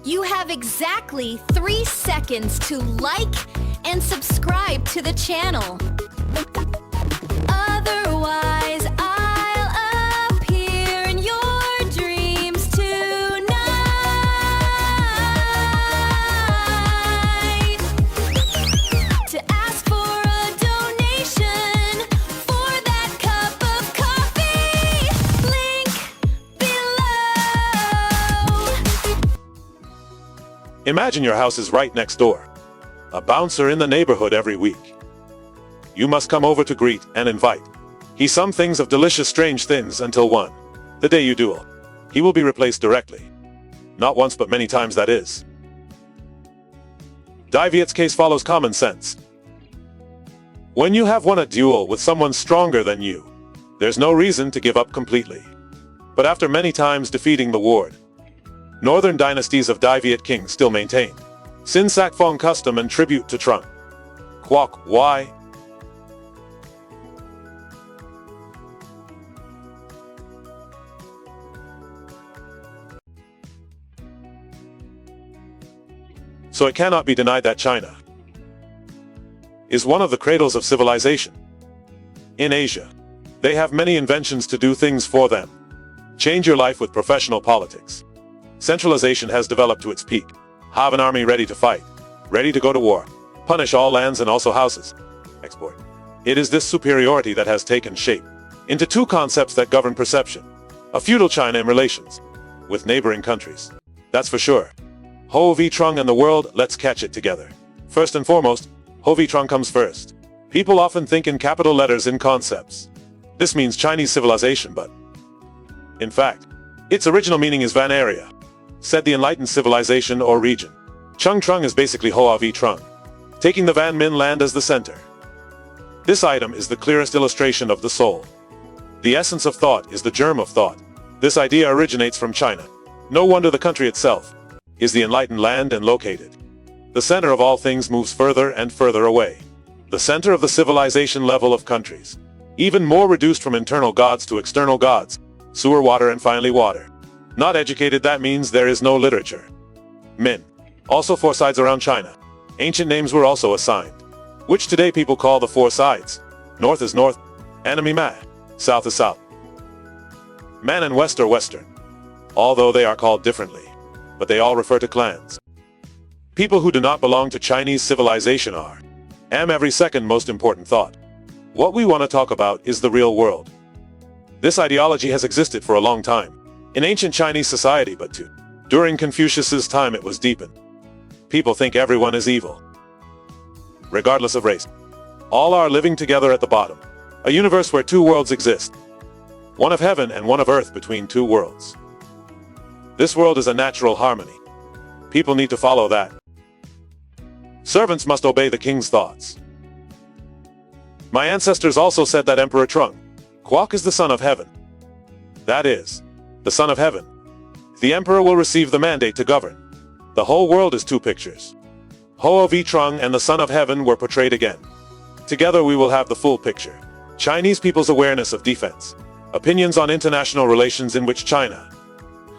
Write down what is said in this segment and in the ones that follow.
You have exactly 3 seconds to like and subscribe to the channel. Otherwise, I'll appear in your dreams tonight. To ask for a donation for that cup of coffee, link below. Imagine your house is right next door. A bouncer in the neighborhood every week. You must come over to greet and invite. He some things of delicious strange things until one. The day you duel. He will be replaced directly. Not once but many times, that is. Dai Viet's case follows common sense. When you have won a duel with someone stronger than you, there's no reason to give up completely. But after many times defeating the ward, northern dynasties of Dai Viet kings still maintained Sin Sac Phong custom and tribute to Trung. Quoc, why? So it cannot be denied that China is one of the cradles of civilization. In Asia, they have many inventions to do things for them. Change your life with professional politics. Centralization has developed to its peak. Have an army ready to fight, ready to go to war, punish all lands and also houses. Export. It is this superiority that has taken shape into two concepts that govern perception. A feudal China in relations with neighboring countries. That's for sure. Ho Vi Trung and the world, let's catch it together. First and foremost, Ho Vi Trung comes first. People often think in capital letters in concepts. This means Chinese civilization, but in fact, its original meaning is Van area, said the enlightened civilization or region. Chung Trung is basically Hoa Vi Trung, taking the Van Min land as the center. This item is the clearest illustration of the soul. The essence of thought is the germ of thought. This idea originates from China. No wonder the country itself is the enlightened land and located. The center of all things moves further and further away. The center of the civilization level of countries. Even more reduced from internal gods to external gods. Sewer, water, and finally water. Not educated, that means there is no literature. Min. Also 4 sides around China. Ancient names were also assigned, which today people call the 4 sides. North is north, enemy Ma. South is south. Man and west are western. Although they are called differently, but they all refer to clans. People who do not belong to Chinese civilization are every second most important thought. What we want to talk about is the real world. This ideology has existed for a long time in ancient Chinese society, but during Confucius's time it was deepened. People think everyone is evil, regardless of race. All are living together at the bottom. A universe where 2 worlds exist. One of heaven and one of earth between 2 worlds. This world is a natural harmony. People need to follow that. Servants must obey the king's thoughts. My ancestors also said that Emperor Trung Quoc is the son of heaven. That is, the son of heaven. The emperor will receive the mandate to govern. The whole world is 2 pictures. Ho Vi Trung and the son of heaven were portrayed again. Together we will have the full picture. Chinese people's awareness of defense. Opinions on international relations in which China.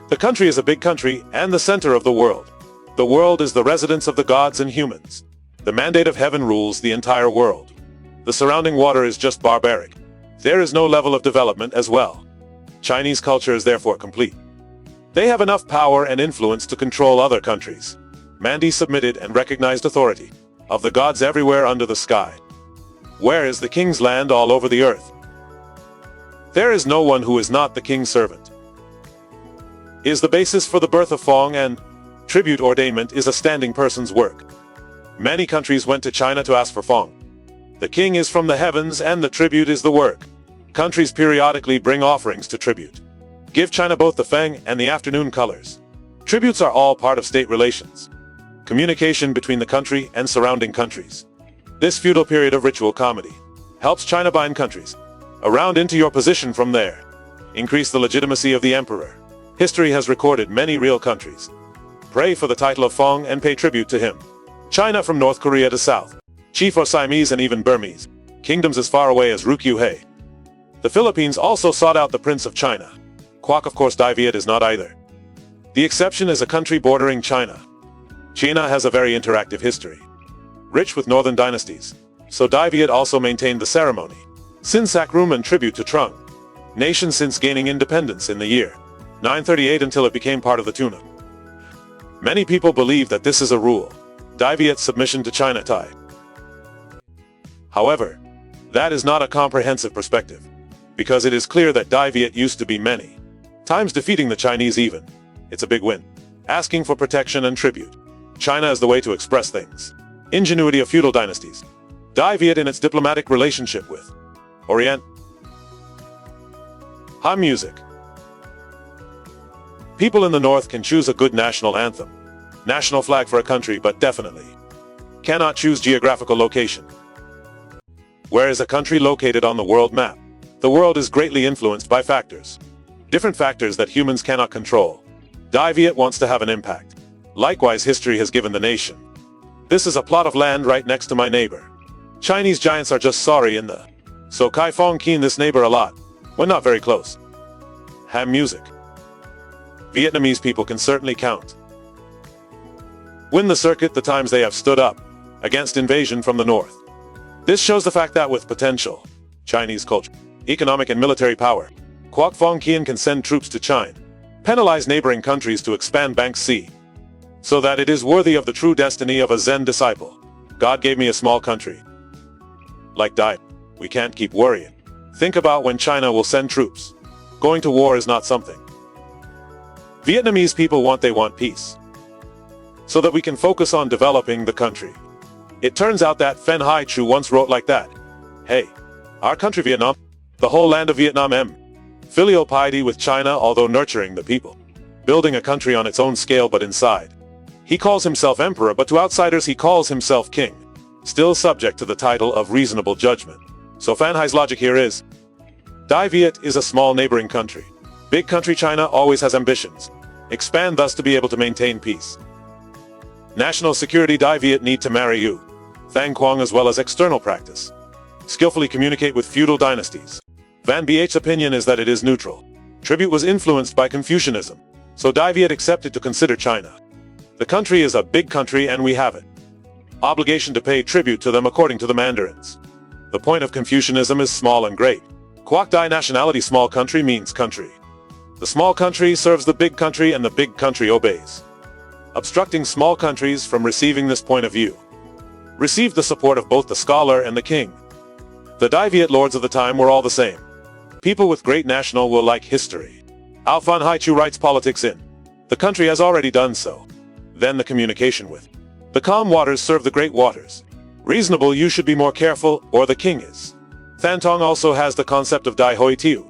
The country is a big country and the center of the world. The world is the residence of the gods and humans. The mandate of heaven rules the entire world. The surrounding water is just barbaric. There is no level of development as well. Chinese culture is therefore complete. They have enough power and influence to control other countries. Mandi submitted and recognized authority of the gods everywhere under the sky. Where is the king's land all over the earth? There is no one who is not the king's servant. Is the basis for the birth of Phong, and tribute ordainment is a standing person's work. Many countries went to China to ask for Phong. The king is from the heavens and the tribute is the work. Countries periodically bring offerings to tribute. Give China both the Feng and the afternoon colors. Tributes are all part of state relations. Communication between the country and surrounding countries. This feudal period of ritual comedy helps China bind countries around into your position from there. Increase the legitimacy of the emperor. History has recorded many real countries pray for the title of Phong and pay tribute to him. China from North Korea to South, Chief or Siamese and even Burmese, kingdoms as far away as Ryukyu-hae. The Philippines also sought out the Prince of China. Quoc, of course, Dai Viet is not either. The exception is a country bordering China. China has a very interactive history, rich with northern dynasties, so Dai Viet also maintained the ceremony. Sin Sacrum and tribute to Trung, nation since gaining independence in the year 938 until it became part of the Tuna. Many people believe that this is a rule, Dai Viet's submission to China Thai. However, that is not a comprehensive perspective, because it is clear that Dai Viet used to be many times defeating the Chinese even. It's a big win. Asking for protection and tribute. China is the way to express things. Ingenuity of feudal dynasties. Dai Viet in its diplomatic relationship with Orient. Han music. People in the north can choose a good national anthem, national flag for a country, but definitely cannot choose geographical location. Where is a country located on the world map? The world is greatly influenced by factors. Different factors that humans cannot control. Dai Viet wants to have an impact. Likewise, history has given the nation. This is a plot of land right next to my neighbor. Chinese giants are just sorry in the. So Kai Fong keen this neighbor a lot. We're not very close. Ham music. Vietnamese people can certainly count. Win the circuit the times they have stood up against invasion from the north. This shows the fact that with potential Chinese culture, economic and military power, Quoc Phong Kien can send troops to China, penalize neighboring countries to expand Bank Sea, so that it is worthy of the true destiny of a Zen disciple. God gave me a small country. Like Dai, we can't keep worrying. Think about when China will send troops. Going to war is not something. Vietnamese people want peace, so that we can focus on developing the country. It turns out that Phen Hai Chu once wrote like that. Hey, our country Vietnam, the whole land of Vietnam filial piety with China, although nurturing the people, building a country on its own scale, but inside he calls himself emperor, but to outsiders he calls himself king, still subject to the title of reasonable judgment. So Phan Hai's logic here is, Dai Viet is a small neighboring country. Big country China always has ambitions. Expand thus to be able to maintain peace. National security. Dai Viet need to marry you, Thang Quang, as well as external practice. Skillfully communicate with feudal dynasties. Van Bh's opinion is that it is neutral. Tribute was influenced by Confucianism, so Dai Viet accepted to consider China. The country is a big country and we have it. Obligation to pay tribute to them according to the Mandarins. The point of Confucianism is small and great. Quoc Dai nationality. Small country means country. The small country serves the big country and the big country obeys. Obstructing small countries from receiving this point of view received the support of both the scholar and the king. The Dai Viet lords of the time were all the same. People with great national will like history. Ao Phan Hai Chu writes politics in. The country has already done so. Then the communication with. The calm waters serve the great waters. Reasonable, you should be more careful, or the king is. Than Tong also has the concept of Dai Hoi Tiu.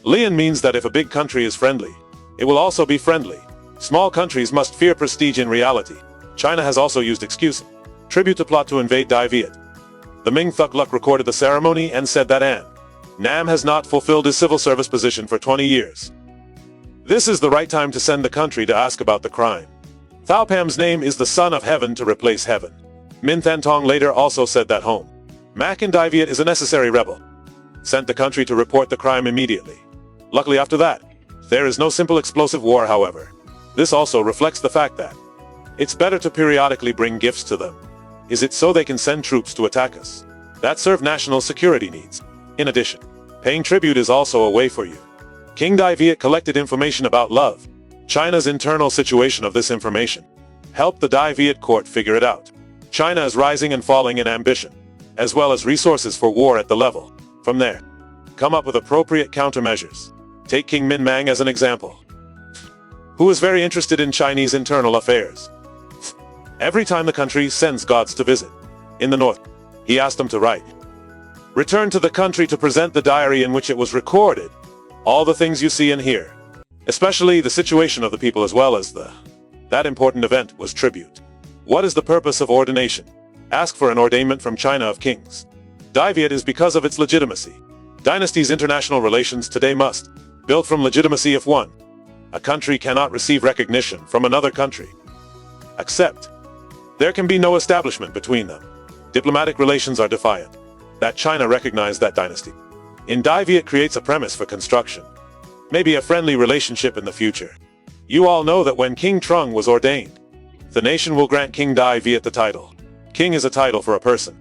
Lian means that if a big country is friendly, it will also be friendly. Small countries must fear prestige in reality. China has also used excuse, tribute to plot to invade Dai Viet. The Ming Thuc Luc recorded the ceremony and said that An Nam has not fulfilled his civil service position for 20 years. This is the right time to send the country to ask about the crime. Thao Pam's name is the son of heaven to replace heaven. Min Than Tong later also said that home Mac in Dai Viet is a necessary rebel. Sent the country to report the crime immediately. Luckily after that, there is no simple explosive war, however. This also reflects the fact that it's better to periodically bring gifts to them. Is it so they can send troops to attack us? That serve national security needs. In addition, paying tribute is also a way for you. King Dai Viet collected information about love. China's internal situation of this information helped the Dai Viet court figure it out. China is rising and falling in ambition, as well as resources for war at the level. From there, come up with appropriate countermeasures. Take King Min Mang as an example, who is very interested in Chinese internal affairs. Every time the country sends gods to visit in the north, he asked them to write. Return to the country to present the diary in which it was recorded. All the things you see and hear, especially the situation of the people as well as that important event was tribute. What is the purpose of ordination? Ask for an ordainment from China of kings. Dai Viet is because of its legitimacy. Dynasties' international relations today must build from legitimacy. If a country cannot receive recognition from another country, except there can be no establishment between them. Diplomatic relations are defiant. That China recognized that dynasty in Dai Viet creates a premise for construction. Maybe a friendly relationship in the future. You all know that when King Trung was ordained, the nation will grant King Dai Viet the title. King is a title for a person,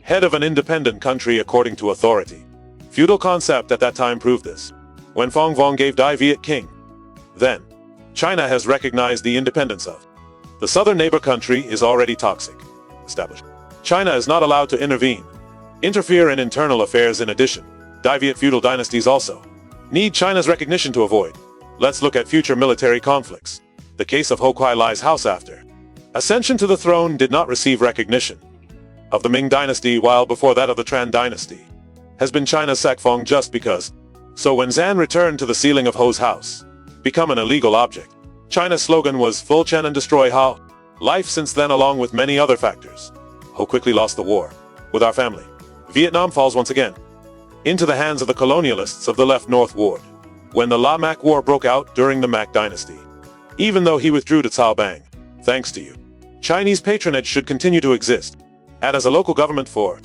head of an independent country according to authority. Feudal concept at that time proved this. When Phong Vong gave Dai Viet king, then China has recognized the independence of the southern neighbor country is already toxic. Established. China is not allowed to interfere in internal affairs. In addition, Dai Viet feudal dynasties also need China's recognition to avoid. Let's look at future military conflicts. The case of Ho Kwai Lai's house after ascension to the throne did not receive recognition of the Ming dynasty, while before that of the Tran dynasty has been China's Sakfong just because. So when Zan returned to the ceiling of Ho's house, become an illegal object, China's slogan was Full Chen and destroy Hao. Life since then, along with many other factors. Ho quickly lost the war with our family. Vietnam falls once again into the hands of the colonialists of the left North Ward when the La Mac War broke out during the Mac dynasty. Even though he withdrew to Cao Bang, thanks to you, Chinese patronage should continue to exist. Add as a local government to 5.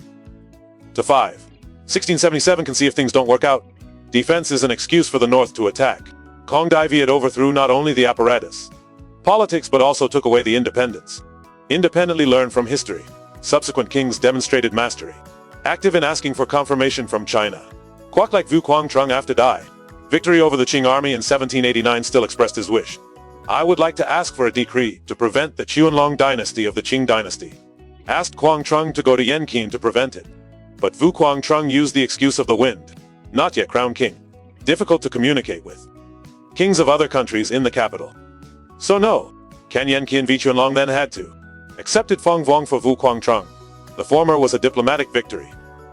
1677 can see if things don't work out. Defense is an excuse for the North to attack. Kong Dai Viet overthrew not only the apparatus, politics, but also took away the independence. Independently learn from history. Subsequent kings demonstrated mastery. Active in asking for confirmation from China. Quoc like Vu Quang Trung after Dai victory over the Qing army in 1789 still expressed his wish. I would like to ask for a decree to prevent the Qianlong dynasty of the Qing dynasty. Asked Quang Trung to go to Yenqin to prevent it. But Vu Quang Trung used the excuse of the wind. Not yet crowned king. Difficult to communicate with kings of other countries in the capital. So no, Can Yenqin v Qianlong then had to accepted Phong Vong for Vu Quang Trung. The former was a diplomatic victory.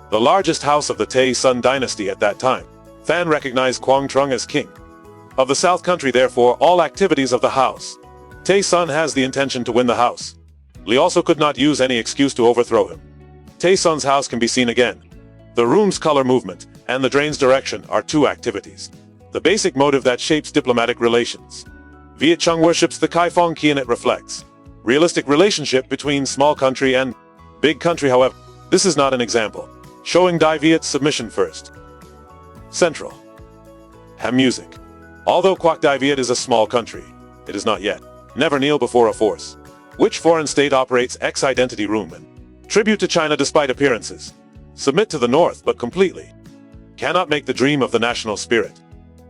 The largest house of the Tay Sun dynasty at that time. Fan recognized Quang Trung as king of the South country, therefore all activities of the house. Tay Sun has the intention to win the house. Li also could not use any excuse to overthrow him. Tay Sun's house can be seen again. The room's color movement and the drain's direction are two activities. The basic motive that shapes diplomatic relations. Viet Chung worships the Kai Phong Ki and it reflects realistic relationship between small country and big country. However, this is not an example showing Dai Viet's submission first. Central. Ham music. Although Quoc Dai Viet is a small country, it is not yet never kneel before a force. Which foreign state operates X identity room and tribute to China despite appearances. Submit to the North but completely. Cannot make the dream of the national spirit.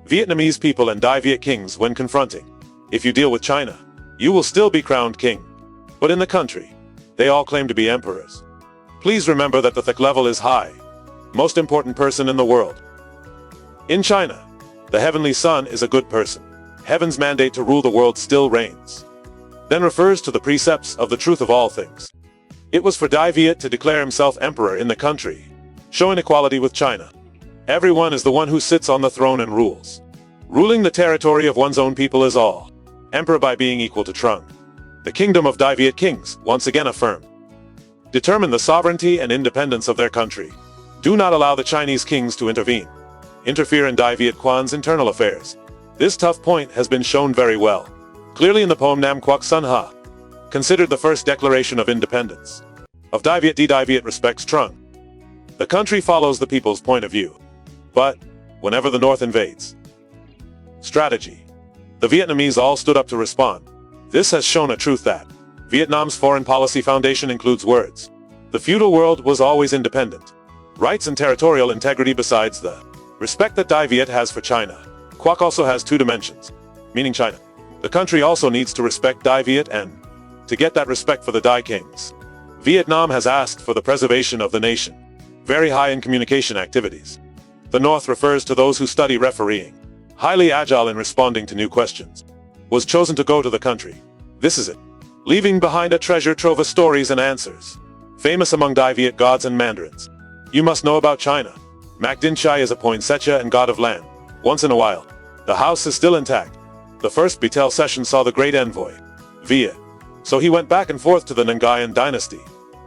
Vietnamese people and Dai Viet kings when confronting. If you deal with China, you will still be crowned king. But in the country, they all claim to be emperors. Please remember that the Thek level is high. Most important person in the world. In China, the heavenly son is a good person. Heaven's mandate to rule the world still reigns. Then refers to the precepts of the truth of all things. It was for Dai Viet to declare himself emperor in the country, showing equality with China. Everyone is the one who sits on the throne and rules. Ruling the territory of one's own people is all. Emperor by being equal to Trung. The kingdom of Dai Viet kings, once again affirmed. Determine the sovereignty and independence of their country. Do not allow the Chinese kings to interfere in Dai Viet Quan's internal affairs. This tough point has been shown very well. Clearly in the poem Nam Quoc Sun Ha. Considered the first declaration of independence. Of Dai Viet. Dai Viet respects Trung. The country follows the people's point of view. But, whenever the North invades. Strategy. The Vietnamese all stood up to respond. This has shown a truth that Vietnam's foreign policy foundation includes words. The feudal world was always independent. Rights and territorial integrity besides the respect that Dai Viet has for China. Quoc also has two dimensions, meaning China. The country also needs to respect Dai Viet and to get that respect for the Dai kings. Vietnam has asked for the preservation of the nation. Very high in communication activities. The North refers to those who study refereeing. Highly agile in responding to new questions. Was chosen to go to the country. This is it. Leaving behind a treasure trove of stories and answers. Famous among Dai Viet gods and mandarins. You must know about China. Mac Din Chai is a poinsettia and god of land. Once in a while. The house is still intact. The first Betel session saw the great envoy, Viet. So he went back and forth to the Nangayan dynasty.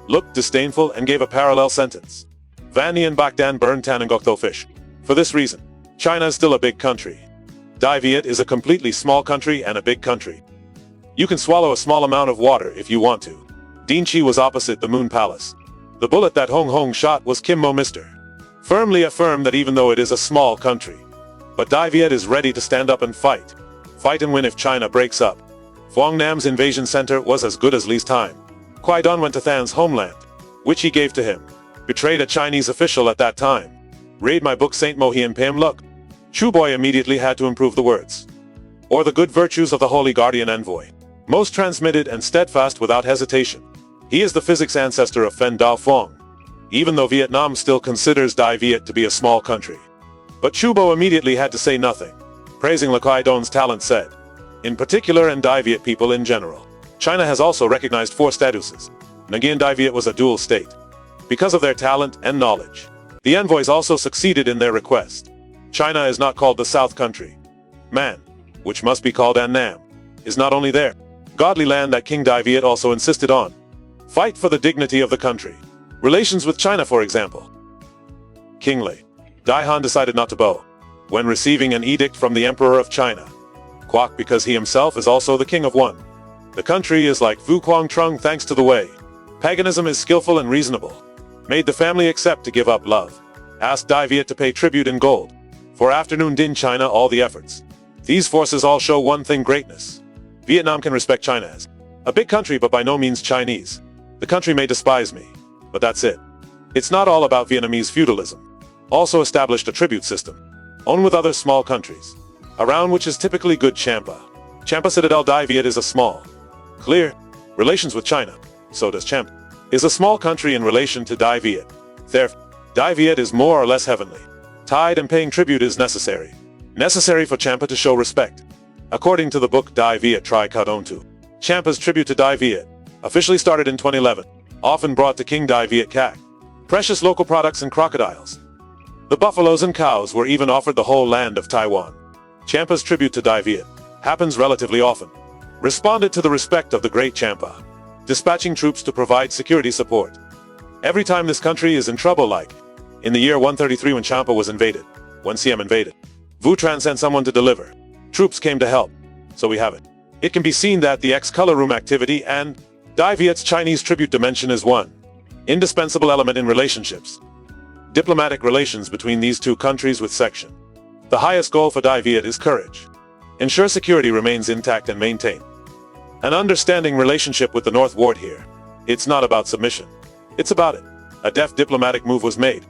Looked disdainful and gave a parallel sentence. Van Nien Bak Dan Bern Tan and Gokto fish. For this reason, China is still a big country. Dai Viet is a completely small country and a big country. You can swallow a small amount of water if you want to. Dien Chi was opposite the Moon Palace. The bullet that Hong Hong shot was Kim Mo Mister. Firmly affirmed that even though it is a small country, but Dai Viet is ready to stand up and fight Fight and win if China breaks up. Phuong Nam's invasion center was as good as Li's time. Qui Don went to Than's homeland, which he gave to him. Betrayed a Chinese official at that time. Read my book Saint Mo Hien Pam Luk. Chu Boy immediately had to improve the words. Or the good virtues of the Holy Guardian Envoy. Most transmitted and steadfast without hesitation. He is the physics ancestor of Phen Dao Phuong. Even though Vietnam still considers Dai Viet to be a small country. But Chu Bo immediately had to say nothing. Praising Le Qui Don's talent said. In particular and Dai Viet people in general. China has also recognized 4 statuses. Nguyen Dai Viet was a dual state. Because of their talent and knowledge. The envoys also succeeded in their request. China is not called the South Country. Man, which must be called An Nam, is not only there. Godly land that King Dai Viet also insisted on. Fight for the dignity of the country. Relations with China, for example. King Lei. Dai Han decided not to bow. When receiving an edict from the Emperor of China. Quoc because he himself is also the king of one. The country is like Fu Quang Trung thanks to the way. Paganism is skillful and reasonable. Made the family accept to give up love. Asked Dai Viet to pay tribute in gold. For afternoon din China all the efforts. These forces all show one thing: greatness. Vietnam can respect China as a big country but by no means Chinese. The country may despise me, but that's it. It's not all about Vietnamese feudalism. Also established a tribute system. Owned with other small countries. Around which is typically good Champa. Champa Citadel Dai Viet is a small, clear, relations with China. So does Champa. Is a small country in relation to Dai Viet. Therefore, Dai Viet is more or less heavenly. Tide and paying tribute is necessary. Necessary for Champa to show respect. According to the book Dai Viet Tri Kadon Tu. Champa's tribute to Dai Viet, officially started in 2011, often brought to King Dai Viet Kak. Precious local products and crocodiles. The buffaloes and cows were even offered the whole land of Taiwan. Champa's tribute to Dai Viet happens relatively often. Responded to the respect of the great Champa. Dispatching troops to provide security support. Every time this country is in trouble, like in the year 133 when Champa was invaded, when Siam invaded, Vu Tran sent someone to deliver. Troops came to help. So we have it. It can be seen that the X-Color Room activity and Dai Viet's Chinese tribute dimension is one indispensable element in relationships. Diplomatic relations between these two countries with section. The highest goal for Dai Viet is courage. Ensure security remains intact and maintain an understanding relationship with the North Ward here. It's not about submission. It's about it. A deft diplomatic move was made.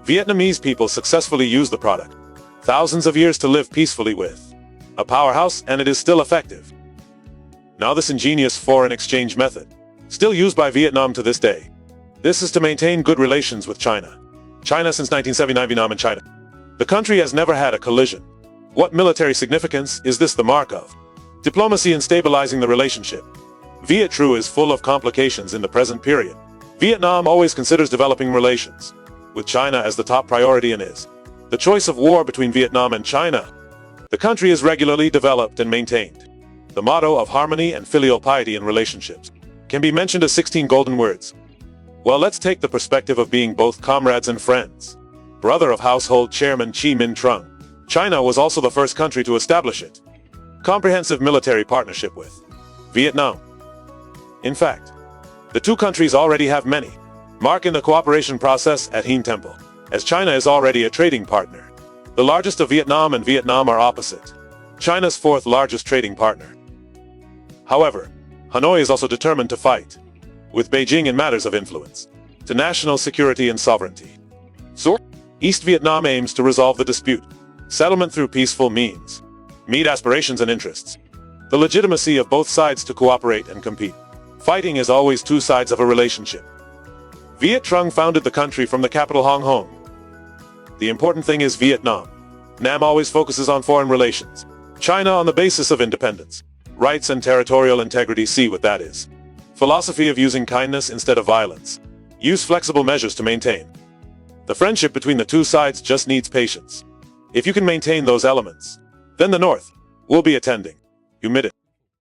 Vietnamese people successfully used the product. Thousands of years to live peacefully with. A powerhouse, and it is still effective. Now this ingenious foreign exchange method, still used by Vietnam to this day. This is to maintain good relations with China. China since 1979, Vietnam and China. The country has never had a collision. What military significance is this the mark of? Diplomacy in stabilizing the relationship. Viet True is full of complications in the present period. Vietnam always considers developing relations with China as the top priority and is the choice of war between Vietnam and China. The country is regularly developed and maintained. The motto of harmony and filial piety in relationships can be mentioned as 16 golden words. Well, let's take the perspective of being both comrades and friends. Brother of household chairman Chi Minh Trung. China was also the first country to establish it. Comprehensive military partnership with Vietnam. In fact, the two countries already have many mark in the cooperation process at Hien Temple, as China is already a trading partner. The largest of Vietnam and Vietnam are opposite. China's fourth largest trading partner. However, Hanoi is also determined to fight with Beijing in matters of influence to national security and sovereignty. So, East Vietnam aims to resolve the dispute. Settlement through peaceful means. Meet aspirations and interests. The legitimacy of both sides to cooperate and compete. Fighting is always two sides of a relationship. Viet Trung founded the country from the capital Hong Kong. The important thing is Vietnam. Nam always focuses on foreign relations. China on the basis of independence. Rights and territorial integrity, see what that is. Philosophy of using kindness instead of violence. Use flexible measures to maintain. The friendship between the two sides just needs patience. If you can maintain those elements, then the North will be attending. You